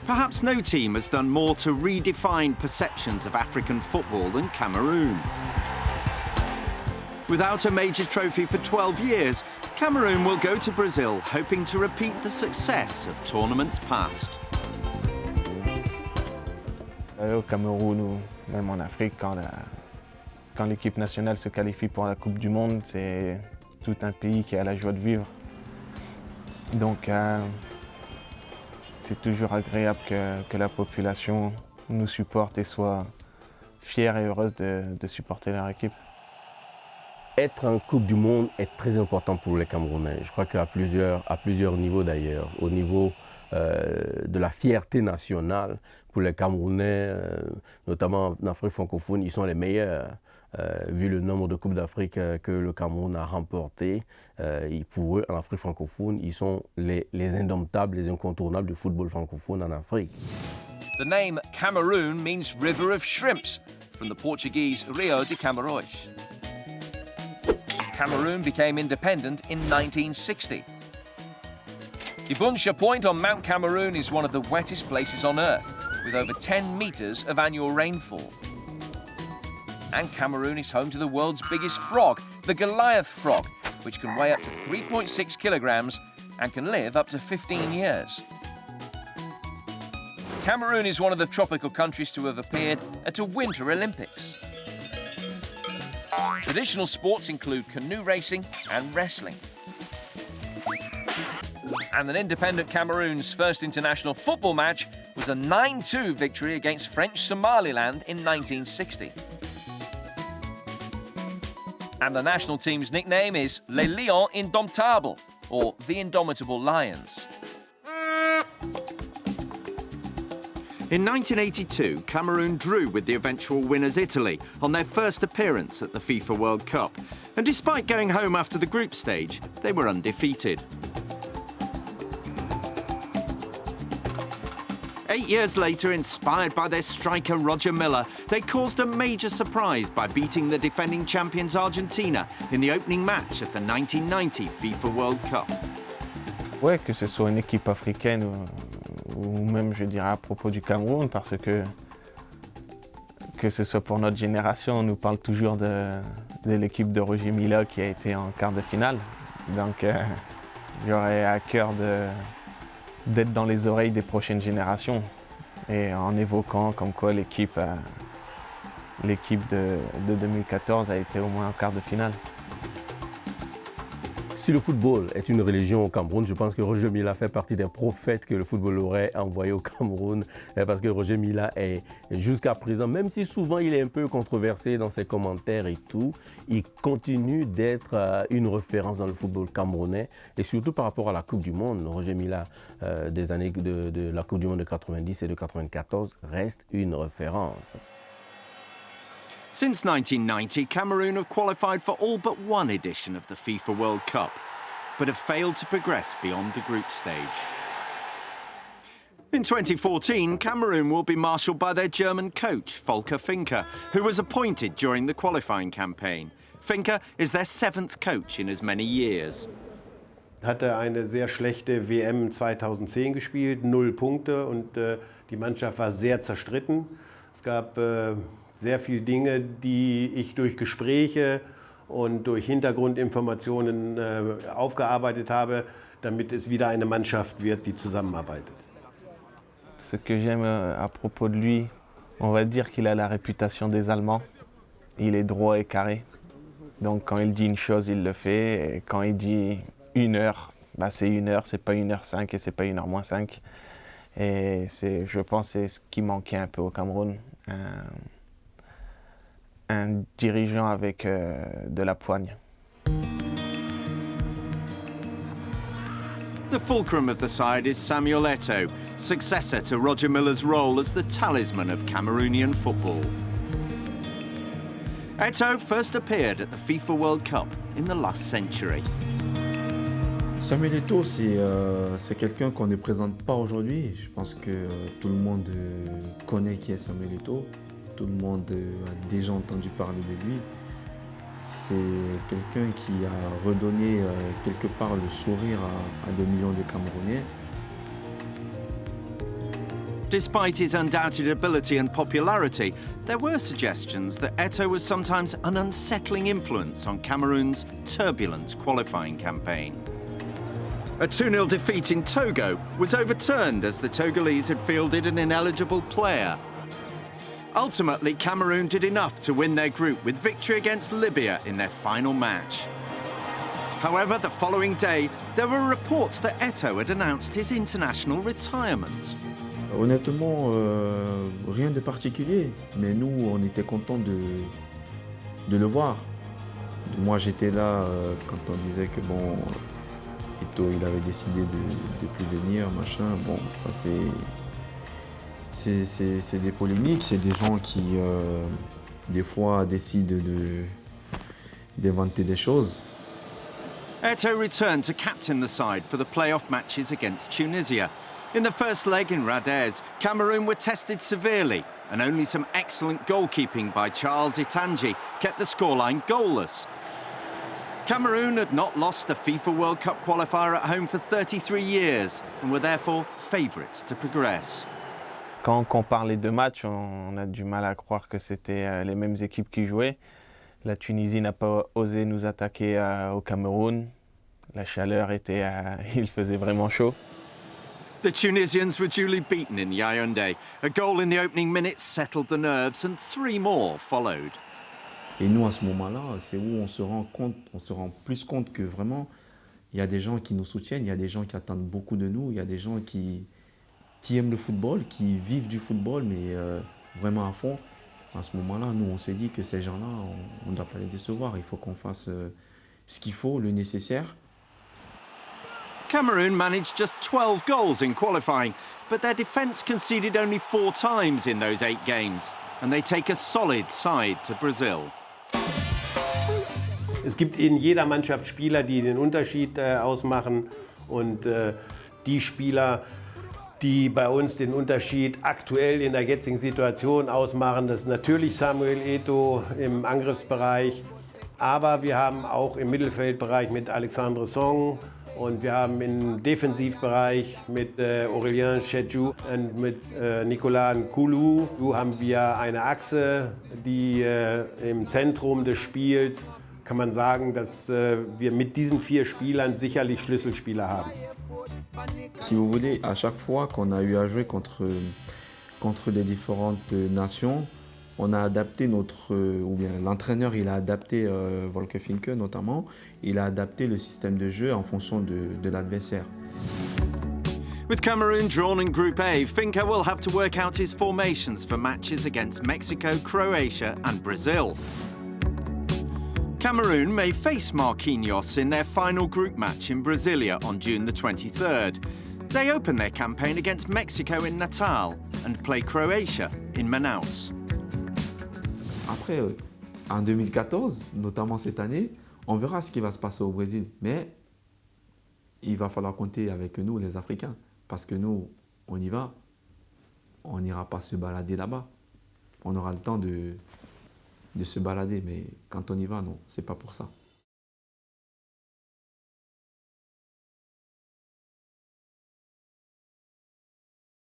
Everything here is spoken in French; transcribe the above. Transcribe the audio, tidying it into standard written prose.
Perhaps no team has done more to redefine perceptions of African football than Cameroon. Without a major trophy for 12 years, Cameroon will go to Brazil hoping to repeat the success of tournaments past. Au Cameroun ou même en Afrique, quand l'équipe nationale se qualifie pour la Coupe du Monde, c'est tout un pays qui a la joie de vivre. Donc c'est toujours agréable que la population nous supporte et soit fière et heureuse de supporter leur équipe. Être en Coupe du Monde est très important pour les Camerounais. Je crois qu'à plusieurs niveaux d'ailleurs. Au niveau de la fierté nationale, pour les Camerounais, notamment en Afrique francophone, ils sont les meilleurs. Vu le nombre de Coupes d'Afrique que le Cameroun a remporté, pour eux, en Afrique francophone, ils sont les indomptables, les incontournables du football francophone en Afrique. The name Cameroon means river of shrimps, from the Portuguese Rio de Camarões. Cameroon became independent in 1960. Ibuncha Point on Mount Cameroon is one of the wettest places on Earth, with over 10 metres of annual rainfall. And Cameroon is home to the world's biggest frog, the Goliath frog, which can weigh up to 3.6 kilograms and can live up to 15 years. Cameroon is one of the tropical countries to have appeared at a Winter Olympics. Traditional sports include canoe racing and wrestling. And an independent Cameroon's first international football match was a 9-2 victory against French Somaliland in 1960. And the national team's nickname is Les Lions Indomptables, or the Indomitable Lions. In 1982, Cameroon drew with the eventual winners Italy on their first appearance at the FIFA World Cup. And despite going home after the group stage, they were undefeated. 8 years later, inspired by their striker Roger Milla, they caused a major surprise by beating the defending champions Argentina in the opening match of the 1990 FIFA World Cup. Ouais, que ce soit une équipe africaine ou même, je dirais, à propos du Cameroun, parce que ce soit pour notre génération, on nous parle toujours de l'équipe de Roger Milla qui a été en quart de finale. Donc, j'aurais à cœur d'être dans les oreilles des prochaines générations et en évoquant comme quoi l'équipe de 2014 a été au moins en quart de finale. Si le football est une religion au Cameroun, je pense que Roger Milla fait partie des prophètes que le football aurait envoyé au Cameroun, parce que Roger Milla est jusqu'à présent, même si souvent il est un peu controversé dans ses commentaires et tout, il continue d'être une référence dans le football camerounais, et surtout par rapport à la Coupe du Monde. Roger Milla des années de la Coupe du Monde de 90 et de 94 reste une référence. Since 1990, Cameroon have qualified for all but one edition of the FIFA World Cup, but have failed to progress beyond the group stage. In 2014, Cameroon will be marshalled by their German coach, Volker Finke, who was appointed during the qualifying campaign. Finke is their 7th coach in as many years. Hatte eine sehr schlechte WM 2010 gespielt, 0 Punkte und die Mannschaft war sehr zerstritten. Es gab sehr viele Dinge, die ich durch Gespräche und durch Hintergrundinformationen aufgearbeitet habe, damit es wieder eine Mannschaft wird, die zusammenarbeitet. Ce que j'aime à propos de lui, on va dire qu'il a la réputation des Allemands. Il est droit et carré. Donc quand il dit une chose, il le fait. Et quand il dit 1 heure, bah c'est 1 heure, c'est pas 1h05 et c'est pas 1h moins 5. Et je pense que c'est ce qui manquait un peu au Cameroun. Un dirigeant avec de la poigne. The fulcrum of the side is Samuel Eto'o, successor to Roger Milla's role as the talisman of Cameroonian football. Eto'o first appeared at the FIFA World Cup in the last century. Samuel Eto'o, c'est quelqu'un qu'on ne présente pas aujourd'hui. Je pense que tout le monde connaît qui est Samuel Eto'o. Tout le monde a déjà entendu parler de lui. C'est quelqu'un qui a redonné quelque part le sourire à des millions de Camerounais. Despite his undoubted ability and popularity, there were suggestions that Eto'o was sometimes an unsettling influence on Cameroon's turbulent qualifying campaign. A 2-0 defeat in Togo was overturned as the Togolese had fielded an ineligible player. Ultimately, Cameroon did enough to win their group with victory against Libya in their final match. However, the following day, there were reports that Eto'o had announced his international retirement. Honnêtement, rien de particulier, mais nous, on était contents de le voir. Moi, j'étais là quand on disait que bon, Eto'o, il avait décidé de plus venir, machin. Bon, ça c'est des polémiques, c'est des gens qui, des fois, décident d'inventer des choses. Eto'o returned to captain the side for the playoff matches against Tunisia. In the first leg in Radez, Cameroon were tested severely, and only some excellent goalkeeping by Charles Itangi kept the scoreline goalless. Cameroon had not lost a FIFA World Cup qualifier at home for 33 years, and were therefore favourites to progress. Quand on compare les deux matchs, on a du mal à croire que c'était les mêmes équipes qui jouaient. La Tunisie n'a pas osé nous attaquer au Cameroun. La chaleur était... il faisait vraiment chaud. The Tunisians were duly beaten in Yaoundé. A goal in the opening minutes settled the nerves and 3 more followed. Et nous, à ce moment-là, c'est où on se rend plus compte que vraiment, il y a des gens qui nous soutiennent, il y a des gens qui attendent beaucoup de nous, il y a des gens qui aiment le football, qui vivent du football, mais vraiment à fond. À ce moment-là, nous, on s'est dit que ces gens-là, on ne doit pas les décevoir. Il faut qu'on fasse ce qu'il faut, le nécessaire. Cameroon managed just 12 goals in qualifying, but their defence conceded only 4 times in those 8 games, and they take a solid side to Brazil. Es gibt in jeder Mannschaft Spieler, die den Unterschied ausmachen, und die Spieler, die bei uns den Unterschied aktuell in der jetzigen Situation ausmachen, das ist natürlich Samuel Eto'o im Angriffsbereich, aber wir haben auch im Mittelfeldbereich mit Alexandre Song und wir haben im Defensivbereich mit Aurélien Tchedjou und mit Nicolas Nkoulou haben wir eine Achse, die im Zentrum des Spiels, kann man sagen, dass wir mit diesen 4 Spielern sicherlich Schlüsselspieler haben. Si vous voulez, à chaque fois qu'on a eu à jouer contre les différentes nations, on a adapté ou bien l'entraîneur, il a adapté, Volker Finke notamment, il a adapté le système de jeu en fonction de l'adversaire. With Cameroon drawn in Group A, Finke will have to work out his formations for matches against Mexico, Croatia and Brazil. Cameroon may face Marquinhos in their final group match in Brasilia on June the 23rd. They open their campaign against Mexico in Natal and play Croatia in Manaus. Après, en 2014, notamment cette année, on verra ce qui va se passer au Brésil. Mais il va falloir compter avec nous, les Africains. Parce que nous, on y va. On n'ira pas se balader là-bas. On aura le temps de se balader, mais quand on y va, non, c'est pas pour ça.